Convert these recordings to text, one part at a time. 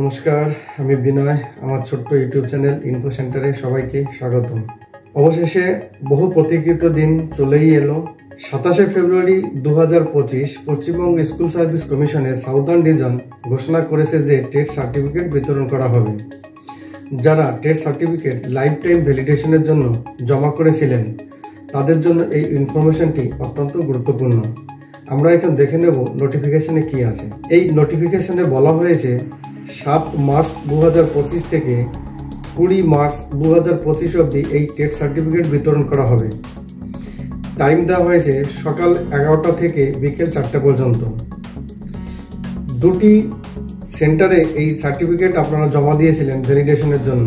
নমস্কার, আমি বিনয়। আমার ছোট্ট ইউটিউব চ্যানেল ইনফো সেন্টারে সবাইকে স্বাগতম। অবশেষে বহু প্রতীক্ষিত দিন চলেই এলো। 27 ফেব্রুয়ারি 2025 পশ্চিমবঙ্গ স্কুল সার্ভিস কমিশনের সাউদার্ন ডিভিশন ঘোষণা করেছে যে টেট সার্টিফিকেট বিতরণ করা হবে। যারা টেট সার্টিফিকেট লাইফ টাইম ভ্যালিডেশনের জন্য জমা করেছিলেন তাদের জন্য এই ইনফরমেশনটি অত্যন্ত গুরুত্বপূর্ণ। আমরা এখন দেখে নেব নোটিফিকেশনে কি আছে। এই নোটিফিকেশনে বলা হয়েছে 7 মার্চ 2025 থেকে 20 মার্চ 2025 অবধি এই টেট সার্টিফিকেট বিতরণ করা হবে। টাইম দেওয়া হয়েছে সকাল 11টা থেকে বিকেল 4টা পর্যন্ত। দুটি সেন্টারে এই সার্টিফিকেট আপনারা জমা দিয়েছিলেন ভ্যালিডেশনের জন্য।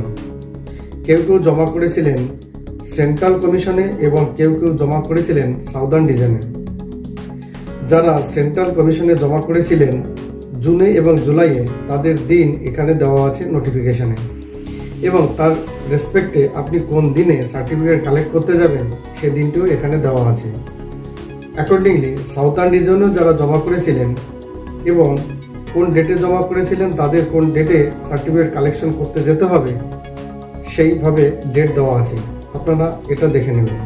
কেউ কেউ জমা করেছিলেন সেন্ট্রাল কমিশনে এবং কেউ কেউ জমা করেছিলেন সাউদার্ন ডিভিশনে। যারা সেন্ট্রাল কমিশনে জমা করেছিলেন জুনে এবং জুলাইয়ে, তাদের দিন এখানে দেওয়া আছে নোটিফিকেশনে, এবং তার রেসপেক্টে আপনি কোন দিনে সার্টিফিকেট কালেক্ট করতে যাবেন সে দিনটিও এখানে দেওয়া আছে। অ্যাকর্ডিংলি সাউদার্ন ডিভিশনেও যারা জমা করেছিলেন এবং কোন ডেটে জমা করেছিলেন তাদের কোন ডেটে সার্টিফিকেট কালেকশন করতে যেতে হবে সেইভাবে ডেট দেওয়া আছে, আপনারা এটা দেখে নেবেন।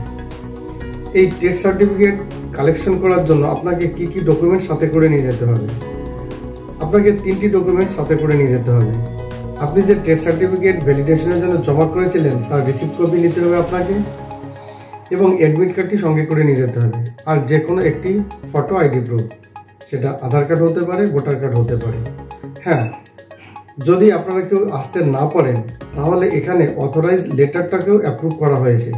এই টেট সার্টিফিকেট কালেকশন করার জন্য আপনাকে কি কি ডকুমেন্ট সাথে করে নিয়ে যেতে হবে। আপনাকে 3টি ডকুমেন্ট সাথে করে নিয়ে যেতে হবে। আপনি যে টেট সার্টিফিকেট ভ্যালিডেশনের জন্য জমা করেছিলেন তার রিসিপ্ট কপি নিতে হবে আপনাকে, এবং অ্যাডমিট কার্ডটি সঙ্গে করে নিয়ে যেতে হবে। আর যে কোনো একটি ফটো আইডি প্রুফ, সেটা আধার কার্ড হতে পারে, ভোটার কার্ড হতে পারে। হ্যাঁ, যদি আপনারা কেউ আসতে না পারেন তাহলে এখানে অথরাইজ লেটারটাকেও অ্যাপ্রুভ করা হয়েছে,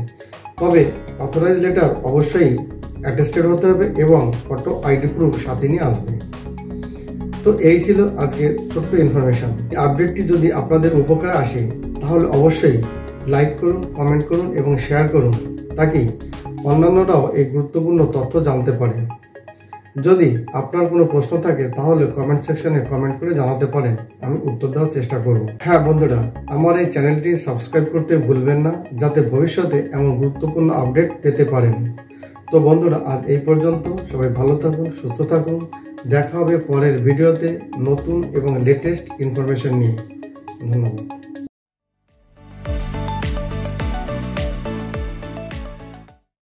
তবে অথরাইজ লেটার অবশ্যই অ্যাটেস্টেড হতে হবে এবং ফটো আইডি প্রুফ সাথে নিয়ে আসবে। তো এই ছিল আজকের ছোট্ট ইনফরমেশন। এই আপডেটটি যদি আপনাদের উপকারে আসে তাহলে অবশ্যই লাইক করুন, কমেন্ট করুন এবং শেয়ার করুন, তাকে অন্যান্যরাও এই গুরুত্বপূর্ণ তথ্য জানতে পারে। যদি আপনার কোনো প্রশ্ন থাকে তাহলে কমেন্ট সেকশনে কমেন্ট করে জানাতে পারেন, আমি উত্তর দেওয়ার চেষ্টা করব। হ্যাঁ বন্ধুরা, আমার এই চ্যানেলটি সাবস্ক্রাইব করতে ভুলবেন না, যাতে ভবিষ্যতে এমন গুরুত্বপূর্ণ আপডেট পেতে পারেন। তো বন্ধুরা, আজ এই পর্যন্ত। সবাই ভালো থাকুন, সুস্থ থাকুন। দেখা হবে পরের ভিডিওতে নতুন এবং লেটেস্ট ইনফরমেশন নিয়ে। ধন্যবাদ।